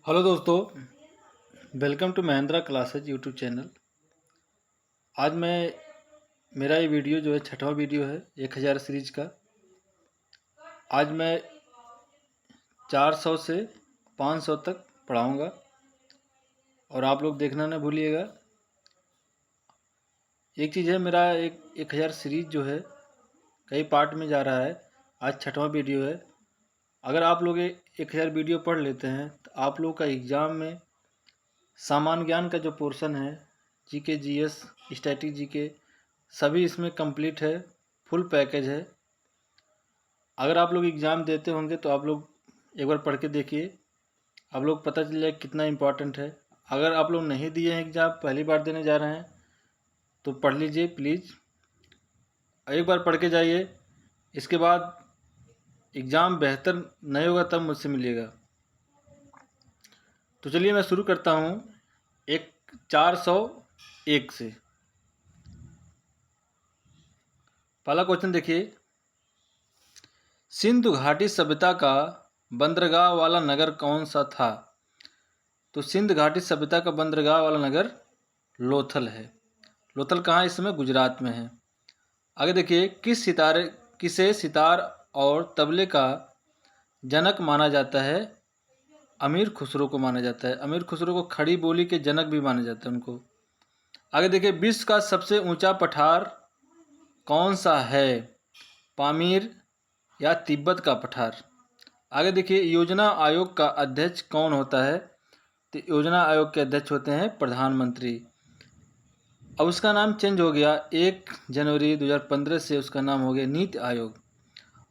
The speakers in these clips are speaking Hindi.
हेलो दोस्तों, welcome to Mahindra classes YouTube channel. आज मेरा ये वीडियो जो है छठवां वीडियो है 1000 सीरीज का। आज मैं 400 से 500 तक पढ़ाऊँगा और आप लोग देखना ना भूलिएगा। एक चीज़ है, मेरा 1000 सीरीज जो है कई पार्ट में जा रहा है। आज छठवां वीडियो है। अगर आप लोग 1000 वीडियो पढ़ लेते हैं तो आप लोग का एग्ज़ाम में सामान्य ज्ञान का जो पोर्शन है, जीके, जीएस, स्टैटिक जीके, सभी इसमें कंप्लीट है, फुल पैकेज है। अगर आप लोग एग्ज़ाम देते होंगे तो आप लोग एक बार पढ़ के देखिए, आप लोग पता चल जाए कितना इम्पोर्टेंट है। अगर आप लोग नहीं दिए हैं एग्ज़ाम, पहली बार देने जा रहे हैं, तो पढ़ लीजिए प्लीज़, एक बार पढ़ के जाइए। इसके बाद एग्ज़ाम बेहतर नहीं होगा तब मुझसे मिलिएगा। तो चलिए मैं शुरू करता हूँ 401 से। पहला क्वेश्चन देखिए, सिंधु घाटी सभ्यता का बंदरगाह वाला नगर कौन सा था? तो सिंधु घाटी सभ्यता का बंदरगाह वाला नगर लोथल है। लोथल कहाँ है? इसमें गुजरात में है। आगे देखिए, किसे सितार और तबले का जनक माना जाता है? अमीर खुसरो को माना जाता है। अमीर खुसरो को खड़ी बोली के जनक भी माना जाता है उनको। आगे देखिए, विश्व का सबसे ऊंचा पठार कौन सा है? पामीर या तिब्बत का पठार? आगे देखिए, योजना आयोग का अध्यक्ष कौन होता है? तो योजना आयोग के अध्यक्ष होते हैं प्रधानमंत्री। अब उसका नाम चेंज हो गया, 1 जनवरी 2015 से उसका नाम हो गया नीति आयोग।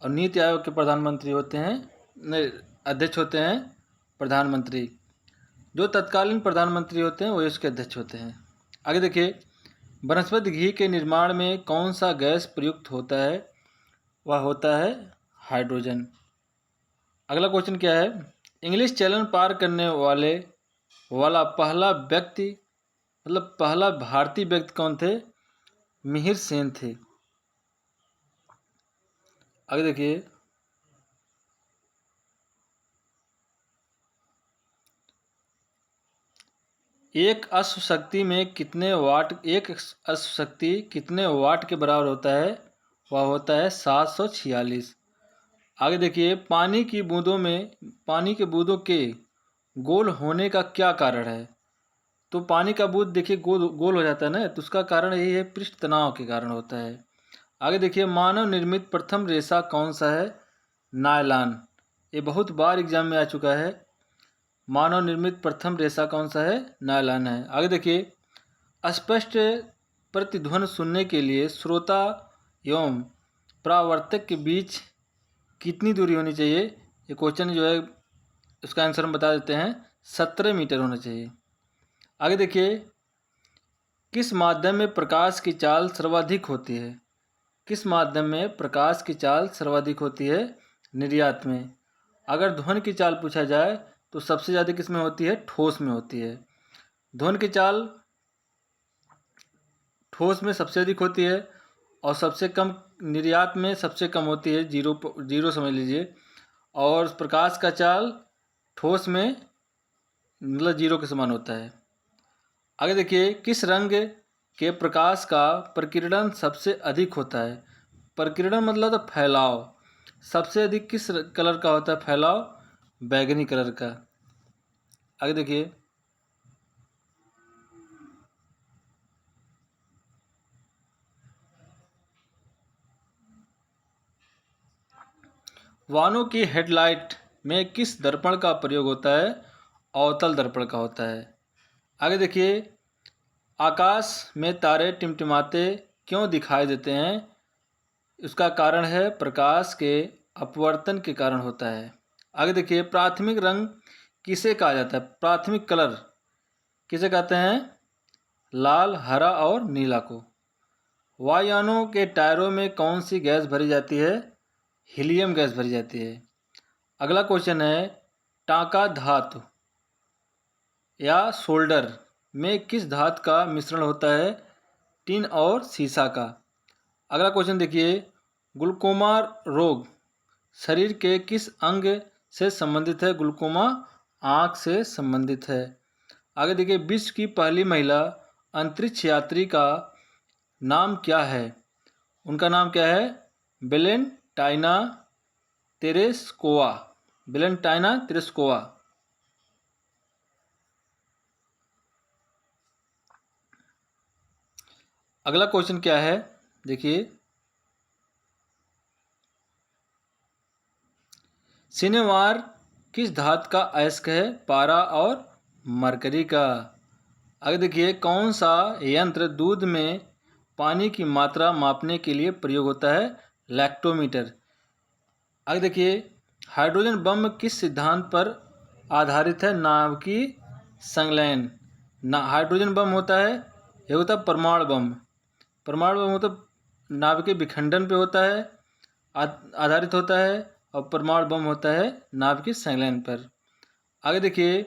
और नीति आयोग के प्रधानमंत्री होते हैं, अध्यक्ष होते हैं प्रधानमंत्री। जो तत्कालीन प्रधानमंत्री होते हैं वही उसके अध्यक्ष होते हैं। आगे देखिए, वनस्पति घी के निर्माण में कौन सा गैस प्रयुक्त होता है? वह होता है हाइड्रोजन। अगला क्वेश्चन क्या है? इंग्लिश चैनल पार करने वाला पहला व्यक्ति, मतलब पहला भारतीय व्यक्ति कौन थे? मिहिर सेन थे। आगे देखिए, एक अश्वशक्ति कितने वाट के बराबर होता है? वह होता है 746। आगे देखिए, पानी की बूंदों के गोल होने का क्या कारण है? तो पानी का बूंद देखिए गोल हो जाता है ना, तो उसका कारण यही है, पृष्ठ तनाव के कारण होता है। आगे देखिए, मानव निर्मित प्रथम रेशा कौन सा है? नायलॉन। ये बहुत बार एग्जाम में आ चुका है। मानव निर्मित प्रथम रेशा कौन सा है? नायलॉन है। आगे देखिए, स्पष्ट प्रतिध्वनि सुनने के लिए श्रोता एवं परावर्तक के बीच कितनी दूरी होनी चाहिए? ये क्वेश्चन जो है उसका आंसर हम बता देते हैं, 17 मीटर होना चाहिए। आगे देखिए, किस माध्यम में प्रकाश की चाल सर्वाधिक होती है? किस माध्यम में प्रकाश की चाल सर्वाधिक होती है? निर्यात में। अगर ध्वनि की चाल पूछा जाए तो सबसे ज़्यादा किस में होती है? ठोस में होती है। ध्वनि की चाल ठोस में सबसे अधिक होती है और सबसे कम निर्यात में सबसे कम होती है, जीरो समझ लीजिए। और प्रकाश का चाल ठोस में मतलब जीरो के समान होता है। आगे देखिए, किस रंग के प्रकाश का प्रकीर्णन सबसे अधिक होता है? प्रकीर्णन मतलब तो फैलाव। सबसे अधिक किस कलर का होता है फैलाव? बैगनी कलर का। आगे देखिए, वाहनों की हेडलाइट में किस दर्पण का प्रयोग होता है? अवतल दर्पण का होता है। आगे देखिए, आकाश में तारे टिमटिमाते क्यों दिखाई देते हैं? उसका कारण है प्रकाश के अपवर्तन के कारण होता है। आगे देखिए, प्राथमिक रंग किसे कहा जाता है? प्राथमिक कलर किसे कहते हैं? लाल, हरा और नीला को। वायुयानों के टायरों में कौन सी गैस भरी जाती है? हीलियम गैस भरी जाती है। अगला क्वेश्चन है, टांका धातु या सोल्डर में किस धातु का मिश्रण होता है? टिन और सीसा का। अगला क्वेश्चन देखिए, ग्लूकोमा रोग शरीर के किस अंग से संबंधित है? ग्लूकोमा आँख से संबंधित है। आगे देखिए, विश्व की पहली महिला अंतरिक्ष यात्री का नाम क्या है? उनका नाम क्या है? Valentina Tereshkova. Valentina Tereshkova. अगला क्वेश्चन क्या है देखिए, सिनेवार किस धातु का अयस्क है? पारा और मरकरी का। आगे देखिए, कौन सा यंत्र दूध में पानी की मात्रा मापने के लिए प्रयोग होता है? लैक्टोमीटर। आगे देखिए, हाइड्रोजन बम किस सिद्धांत पर आधारित है? नाभिकीय संलयन। हाइड्रोजन बम होता है, ये होता है परमाणु बम। परमाणु बम होता नाभिकीय विखंडन पे होता है, आधारित होता है, और परमाणु बम होता है नाभिकीय संलयन पर। आगे देखिए,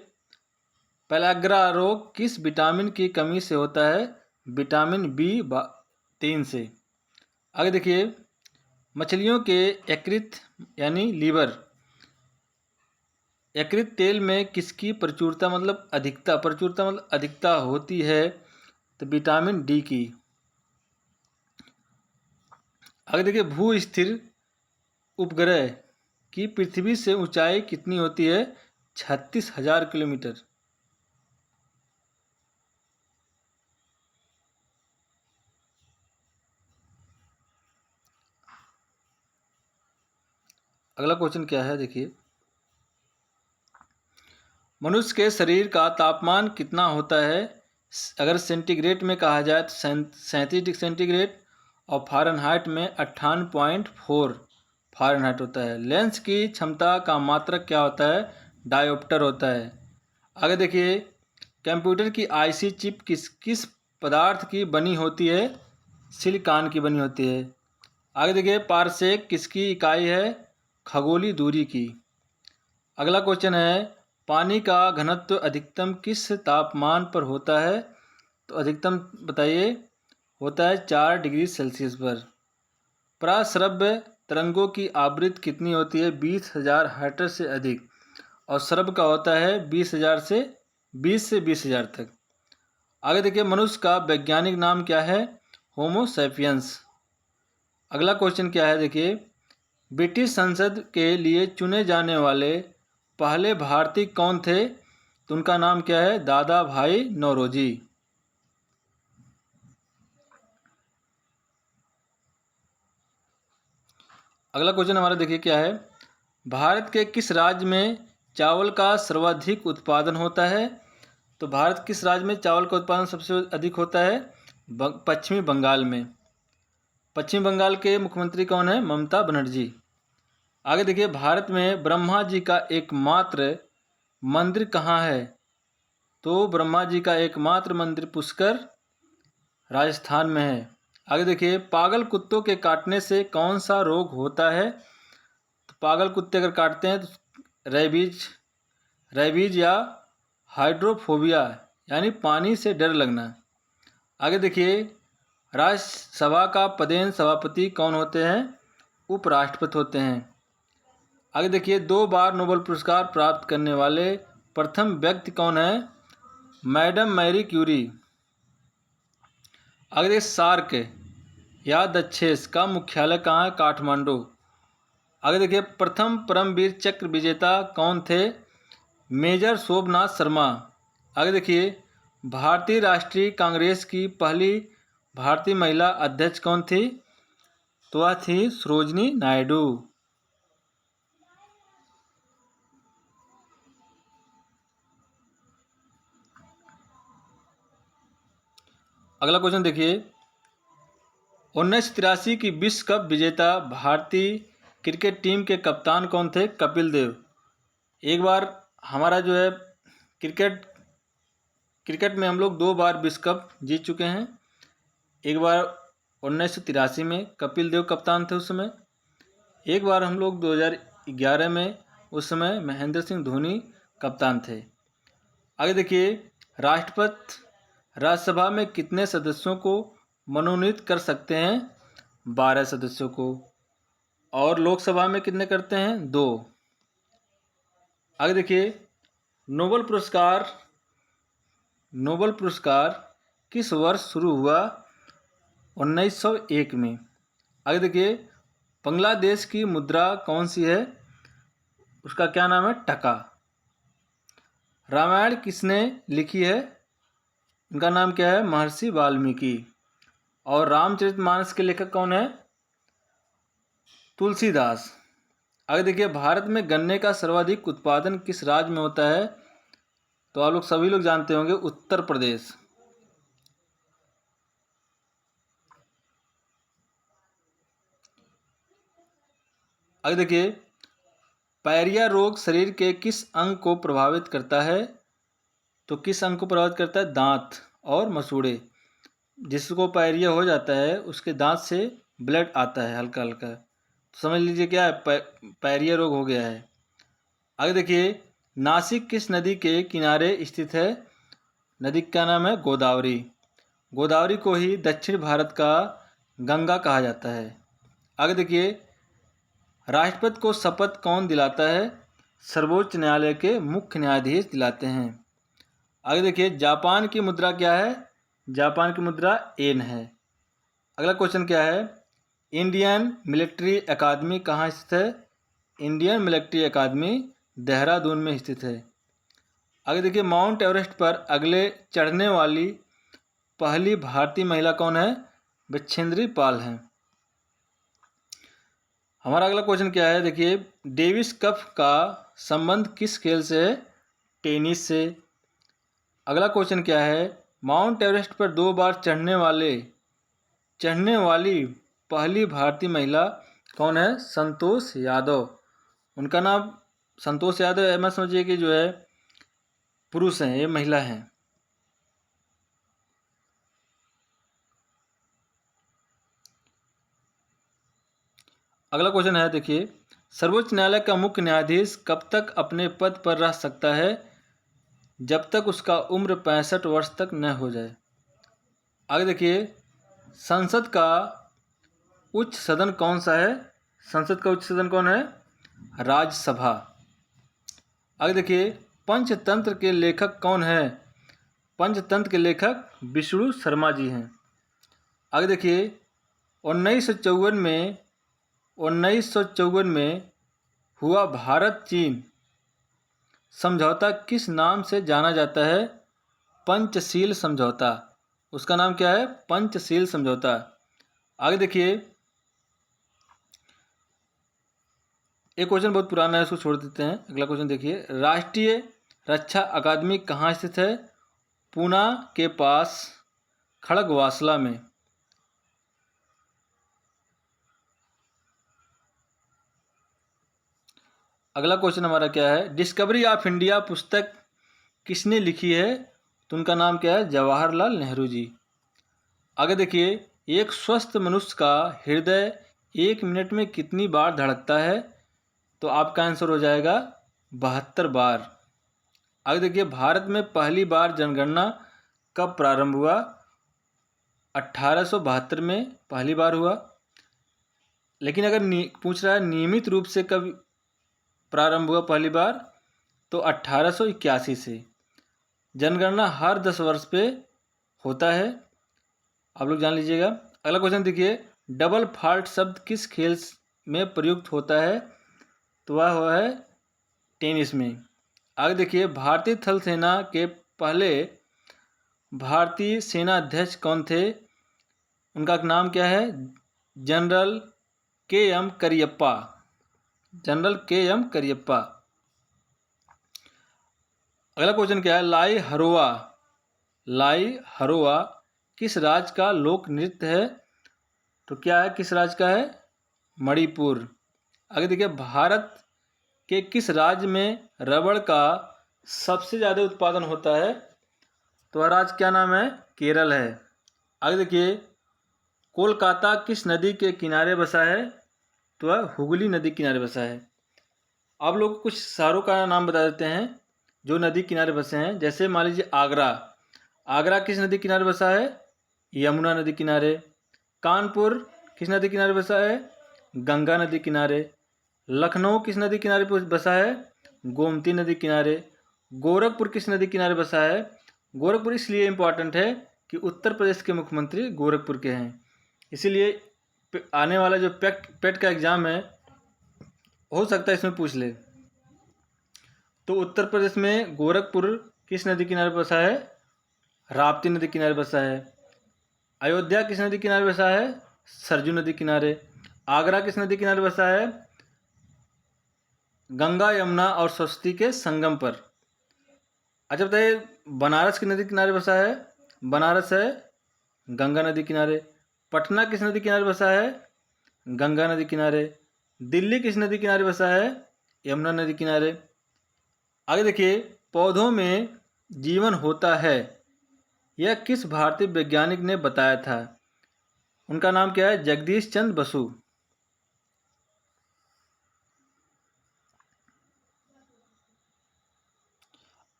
पेलाग्रा रोग किस विटामिन की कमी से होता है? विटामिन B3 से। आगे देखिए, मछलियों के यकृत यानी लीवर, यकृत तेल में किसकी प्रचुरता मतलब अधिकता होती है? तो विटामिन D की। आगे देखिए, भू स्थिर उपग्रह की पृथ्वी से ऊंचाई कितनी होती है? 36,000 किलोमीटर। अगला क्वेश्चन क्या है देखिए, मनुष्य के शरीर का तापमान कितना होता है? अगर सेंटीग्रेड में कहा जाए तो 37 डिग्री सेंटीग्रेड, और फ़ारेनहाइट में 58.4 फ़ारेनहाइट होता है। लेंस की क्षमता का मात्रक क्या होता है? डायोप्टर होता है। आगे देखिए, कंप्यूटर की आईसी चिप किस पदार्थ की बनी होती है? सिलिकॉन की बनी होती है। आगे देखिए, पारसेक किसकी इकाई है? खगोलीय दूरी की। अगला क्वेश्चन है, पानी का घनत्व अधिकतम किस तापमान पर होता है? तो अधिकतम बताइए, होता है 4 डिग्री सेल्सियस पर। पराश्रव्य तरंगों की आवृत्ति कितनी होती है? 20,000 हर्ट्ज से अधिक, और श्रव्य का होता है 20,000 से 20,000 तक। आगे देखिए, मनुष्य का वैज्ञानिक नाम क्या है? Homo sapiens. अगला क्वेश्चन क्या है देखिए, ब्रिटिश संसद के लिए चुने जाने वाले पहले भारतीय कौन थे? तो उनका नाम क्या है? दादा भाई नौरोजी। अगला क्वेश्चन हमारा देखिए क्या है, भारत के किस राज्य में चावल का सर्वाधिक उत्पादन होता है? तो भारत किस राज्य में चावल का उत्पादन सबसे अधिक होता है? पश्चिमी बंगाल में। पश्चिम बंगाल के मुख्यमंत्री कौन है? ममता बनर्जी। आगे देखिए, भारत में ब्रह्मा जी का एकमात्र मंदिर कहाँ है? तो ब्रह्मा जी का एकमात्र मंदिर पुष्कर, राजस्थान में है। आगे देखिए, पागल कुत्तों के काटने से कौन सा रोग होता है? तो पागल कुत्ते अगर काटते हैं तो रेबीज या हाइड्रोफोबिया यानी पानी से डर लगना। आगे देखिए, राज्यसभा का पदेन सभापति कौन होते हैं? उपराष्ट्रपति होते हैं। आगे देखिए, 2 बार नोबेल पुरस्कार प्राप्त करने वाले प्रथम व्यक्ति कौन है? Madam Marie Curie. आगे देखिए, सार्क या दक्षेस का मुख्यालय कहाँ है? काठमांडू। आगे देखिए, प्रथम परमवीर चक्र विजेता कौन थे? मेजर शोभनाथ शर्मा। आगे देखिए, भारतीय राष्ट्रीय कांग्रेस की पहली भारतीय महिला अध्यक्ष कौन थी? तो वह थी सरोजनी नायडू। अगला क्वेश्चन देखिए, 1983 की विश्व कप विजेता भारतीय क्रिकेट टीम के कप्तान कौन थे? कपिल देव। एक बार हमारा जो है क्रिकेट में हम लोग 2 बार विश्व कप जीत चुके हैं। एक बार 1983 में कपिल देव कप्तान थे उस समय, एक बार हम लोग 2011 में, उस समय महेंद्र सिंह धोनी कप्तान थे। आगे देखिए, राष्ट्रपति राज्यसभा में कितने सदस्यों को मनोनीत कर सकते हैं? 12 सदस्यों को। और लोकसभा में कितने करते हैं? 2। आगे देखिए, नोबेल पुरस्कार नोबेल पुरस्कार किस वर्ष शुरू हुआ? 1901 में। आगे देखिए, बांग्लादेश की मुद्रा कौन सी है? उसका क्या नाम है? टका। रामायण किसने लिखी है? उनका नाम क्या है? महर्षि वाल्मीकि। और रामचरितमानस के लेखक कौन है? तुलसीदास। आगे देखिए, भारत में गन्ने का सर्वाधिक उत्पादन किस राज्य में होता है? तो आप लोग सभी लोग जानते होंगे, उत्तर प्रदेश। आगे देखिए, पायरिया रोग शरीर के किस अंग को प्रभावित करता है? तो किस अंग को प्रभावित करता है? दांत और मसूड़े। जिसको पायरिया हो जाता है उसके दांत से ब्लड आता है हल्का हल्का, तो समझ लीजिए क्या है, पायरिया रोग हो गया है। आगे देखिए, नासिक किस नदी के किनारे स्थित है? नदी का नाम है गोदावरी। गोदावरी को ही दक्षिण भारत का गंगा कहा जाता है। आगे देखिए, राष्ट्रपति को शपथ कौन दिलाता है? सर्वोच्च न्यायालय के मुख्य न्यायाधीश दिलाते हैं। आगे देखिए, जापान की मुद्रा क्या है? जापान की मुद्रा येन है। अगला क्वेश्चन क्या है? इंडियन मिलिट्री अकादमी कहाँ स्थित है? इंडियन मिलिट्री अकादमी देहरादून में स्थित है। आगे देखिए, माउंट एवरेस्ट पर अगले चढ़ने वाली पहली भारतीय महिला कौन है? बछेंद्री पाल हैं। हमारा अगला क्वेश्चन क्या है? देखिए, डेविस कप का संबंध किस खेल से है? टेनिस से। अगला क्वेश्चन क्या है? माउंट एवरेस्ट पर 2 बार चढ़ने वाली पहली भारतीय महिला कौन है? संतोष यादव। उनका नाम संतोष यादव है, मैं समझिए कि जो है पुरुष हैं, ये महिला हैं। अगला क्वेश्चन है, देखिए, सर्वोच्च न्यायालय का मुख्य न्यायाधीश कब तक अपने पद पर रह सकता है? जब तक उसका उम्र 65 वर्ष तक न हो जाए। आगे देखिए, संसद का उच्च सदन कौन सा है? संसद का उच्च सदन कौन है? राज्यसभा। आगे देखिए, पंचतंत्र के लेखक कौन है? पंचतंत्र के लेखक विष्णु शर्मा जी हैं। आगे देखिए, 1954 में हुआ भारत चीन समझौता किस नाम से जाना जाता है? पंचशील समझौता। उसका नाम क्या है? पंचशील समझौता। आगे देखिए, एक क्वेश्चन बहुत पुराना है, उसको छोड़ देते हैं। अगला क्वेश्चन देखिए, राष्ट्रीय रक्षा अकादमी कहाँ स्थित है? पूना के पास खड़गवासला में। अगला क्वेश्चन हमारा क्या है? डिस्कवरी ऑफ इंडिया पुस्तक किसने लिखी है? तो उनका नाम क्या है? जवाहरलाल नेहरू जी। आगे देखिए, एक स्वस्थ मनुष्य का हृदय 1 मिनट में कितनी बार धड़कता है? तो आपका आंसर हो जाएगा 72 बार। आगे देखिए, भारत में पहली बार जनगणना कब प्रारंभ हुआ? 1872 में पहली बार हुआ। लेकिन अगर पूछ रहा है नियमित रूप से कब प्रारंभ हुआ पहली बार, तो 1881 से। जनगणना हर 10 वर्ष पे होता है, आप लोग जान लीजिएगा। अगला क्वेश्चन देखिए, डबल फॉल्ट शब्द किस खेल में प्रयुक्त होता है? तो वह हुआ है टेनिस में। आगे देखिए, भारतीय थल सेना के पहले भारतीय सेना अध्यक्ष कौन थे? उनका नाम क्या है? General KM. Cariappa. General KM. Cariappa. अगला क्वेश्चन क्या है? लाई हरोआ किस राज्य का लोक नृत्य है? तो क्या है, किस राज्य का है? मणिपुर। आगे देखिए, भारत के किस राज्य में रबड़ का सबसे ज़्यादा उत्पादन होता है? तो वह राज्य क्या नाम है? केरल है। आगे देखिए, कोलकाता किस नदी के किनारे बसा है? तो वह हुगली नदी किनारे बसा है। आप लोग को कुछ शहरों का नाम बता देते हैं जो नदी किनारे बसे हैं। जैसे मान लीजिए आगरा किस नदी किनारे बसा है? यमुना नदी किनारे। कानपुर किस नदी किनारे बसा है? गंगा नदी किनारे। लखनऊ किस नदी किनारे बसा है? गोमती नदी किनारे। गोरखपुर किस नदी किनारे बसा है? गोरखपुर इसलिए इम्पॉर्टेंट है कि उत्तर प्रदेश के मुख्यमंत्री गोरखपुर के हैं, इसीलिए आने वाला जो पेट का एग्ज़ाम है हो सकता है इसमें पूछ ले। तो उत्तर प्रदेश में गोरखपुर किस नदी किनारे बसा है? राप्ती नदी किनारे बसा है। अयोध्या किस नदी किनारे बसा है? सरजू नदी किनारे। आगरा किस नदी किनारे बसा है? गंगा, यमुना और सरस्वती के संगम पर। अच्छा बताइए, बनारस किस नदी किनारे बसा है? बनारस है गंगा नदी किनारे। पटना किस नदी किनारे बसा है? गंगा नदी किनारे। दिल्ली किस नदी किनारे बसा है? यमुना नदी किनारे। आगे देखिए, पौधों में जीवन होता है, यह किस भारतीय वैज्ञानिक ने बताया था? उनका नाम क्या है? जगदीश चंद्र बसु।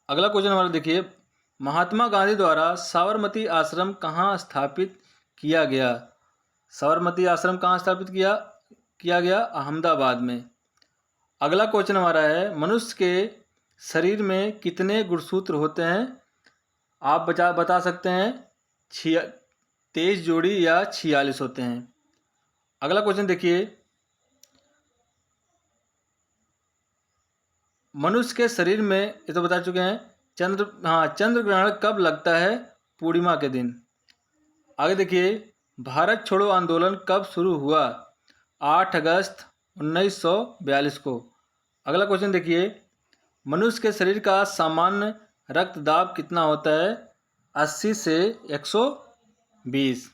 अगला क्वेश्चन हमारा देखिए, महात्मा गांधी द्वारा साबरमती आश्रम कहाँ स्थापित किया गया? साबरमती आश्रम कहाँ स्थापित किया गया? अहमदाबाद में। अगला क्वेश्चन हमारा है, मनुष्य के शरीर में कितने गुणसूत्र होते हैं? आप बता सकते हैं 23 जोड़ी या 46 होते हैं। अगला क्वेश्चन देखिए, मनुष्य के शरीर में, ये तो बता चुके हैं, चंद्र ग्रहण कब लगता है? पूर्णिमा के दिन। आगे देखिए, भारत छोड़ो आंदोलन कब शुरू हुआ? 8 अगस्त 1942 को। अगला क्वेश्चन देखिए, मनुष्य के शरीर का सामान्य रक्तदाब कितना होता है? 80 से 120।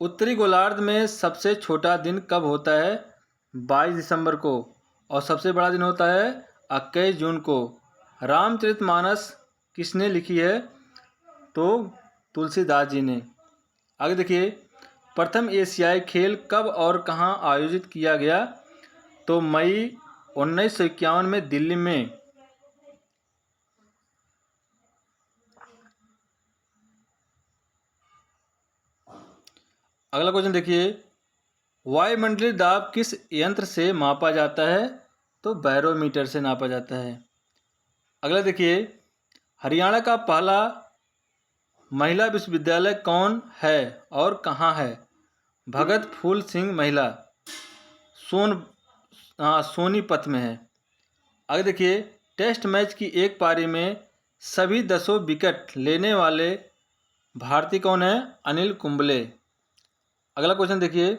उत्तरी गोलार्ध में सबसे छोटा दिन कब होता है? 22 दिसंबर को। और सबसे बड़ा दिन होता है 21 जून को। रामचरितमानस किसने लिखी है? तो तुलसीदास जी ने। आगे देखिए, प्रथम एशियाई खेल कब और कहाँ आयोजित किया गया? तो मई 1951 में दिल्ली में। अगला क्वेश्चन देखिए, वायुमंडलीय दाब किस यंत्र से मापा जाता है? तो बैरोमीटर से नापा जाता है। अगला देखिए, हरियाणा का पहला महिला विश्वविद्यालय कौन है और कहाँ है? भगत फूल सिंह महिला सोनीपत में है। आगे देखिए, टेस्ट मैच की एक पारी में सभी 10 विकेट लेने वाले भारतीय कौन है? अनिल कुंबले। अगला क्वेश्चन देखिए,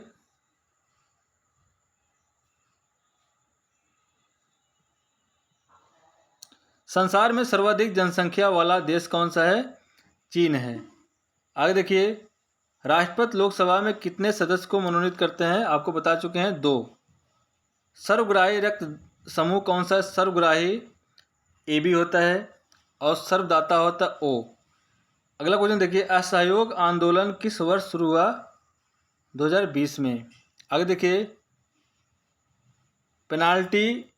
संसार में सर्वाधिक जनसंख्या वाला देश कौन सा है? चीन है। आगे देखिए, राष्ट्रपति लोकसभा में कितने सदस्य को मनोनीत करते हैं? आपको बता चुके हैं 2। सर्वग्राही रक्त समूह कौन सा है? सर्वग्राही AB होता है और सर्वदाता होता है O। अगला क्वेश्चन देखिए, असहयोग आंदोलन किस वर्ष शुरू हुआ? 2020 में। आगे देखिए, पेनाल्टी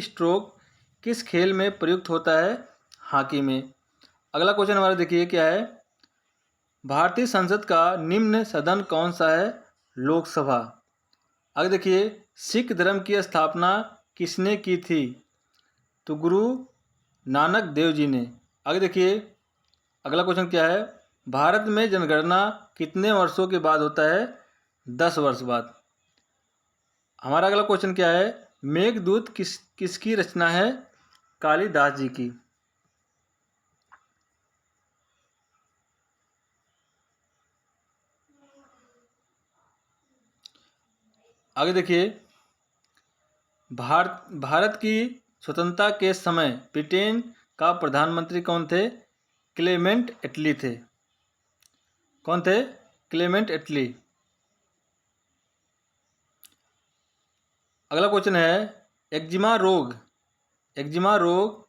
स्ट्रोक किस खेल में प्रयुक्त होता है? हॉकी में। अगला क्वेश्चन हमारा देखिए क्या है, भारतीय संसद का निम्न सदन कौन सा है? लोकसभा। आगे देखिए, सिख धर्म की स्थापना किसने की थी? तो गुरु नानक देव जी ने। आगे देखिए, अगला क्वेश्चन क्या है, भारत में जनगणना कितने वर्षों के बाद होता है? 10 वर्ष बाद। हमारा अगला क्वेश्चन क्या है, मेघदूत किसकी रचना है? कालिदास जी की। आगे देखिए, भारत की स्वतंत्रता के समय ब्रिटेन का प्रधानमंत्री कौन थे? क्लेमेंट एटली थे। कौन थे? क्लेमेंट एटली। अगला क्वेश्चन है, एक्जिमा रोग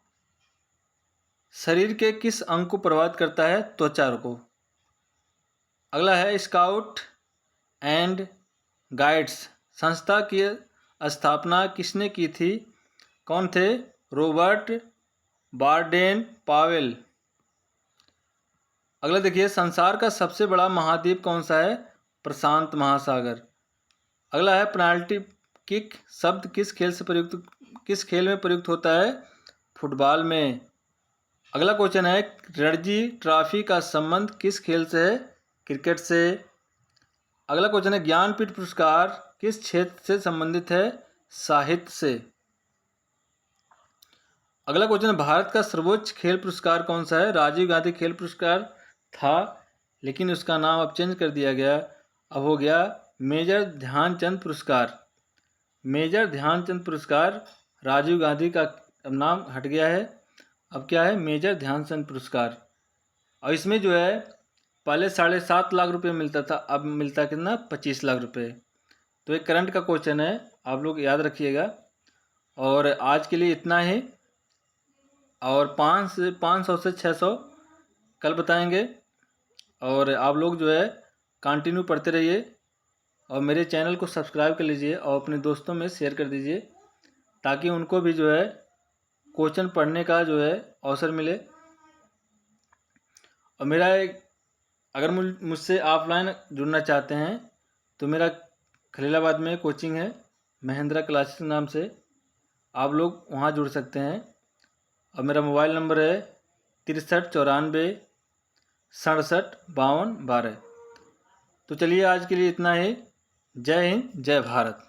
शरीर के किस अंग को प्रभावित करता है? त्वचा को। अगला है, स्काउट एंड गाइड्स संस्था की स्थापना किसने की थी? कौन थे? Robert Baden Powell. अगला देखिए, संसार का सबसे बड़ा महाद्वीप कौन सा है? प्रशांत महासागर। अगला है, पेनाल्टी किक शब्द किस खेल में प्रयुक्त होता है? फुटबॉल में। अगला क्वेश्चन है, रणजी ट्रॉफी का संबंध किस खेल से है? क्रिकेट से। अगला क्वेश्चन है, ज्ञानपीठ पुरस्कार किस क्षेत्र से संबंधित है? साहित्य से। अगला क्वेश्चन है, भारत का सर्वोच्च खेल पुरस्कार कौन सा है? राजीव गांधी खेल पुरस्कार था, लेकिन उसका नाम अब चेंज कर दिया गया, अब हो गया मेजर ध्यानचंद पुरस्कार। मेजर ध्यानचंद पुरस्कार, राजीव गांधी का अब नाम हट गया है, अब क्या है? मेजर ध्यानचंद पुरस्कार। और इसमें जो है पहले 7.5 लाख रुपए मिलता था, अब मिलता है कितना? 25 लाख रुपए। तो एक करंट का क्वेश्चन है, आप लोग याद रखिएगा। और आज के लिए इतना ही, और 500 से 600 कल बताएंगे। और आप लोग जो है कंटिन्यू पढ़ते रहिए, और मेरे चैनल को सब्सक्राइब कर लीजिए और अपने दोस्तों में शेयर कर दीजिए, ताकि उनको भी जो है क्वेश्चन पढ़ने का जो है अवसर मिले। और मेरा एक, अगर मुझसे ऑफलाइन जुड़ना चाहते हैं तो मेरा खलीलाबाद में कोचिंग है, महेंद्रा क्लासेस नाम से, आप लोग वहाँ जुड़ सकते हैं। और मेरा मोबाइल नंबर है 63 94 67 52 12। तो चलिए आज के लिए इतना ही। जय हिंद, जय भारत।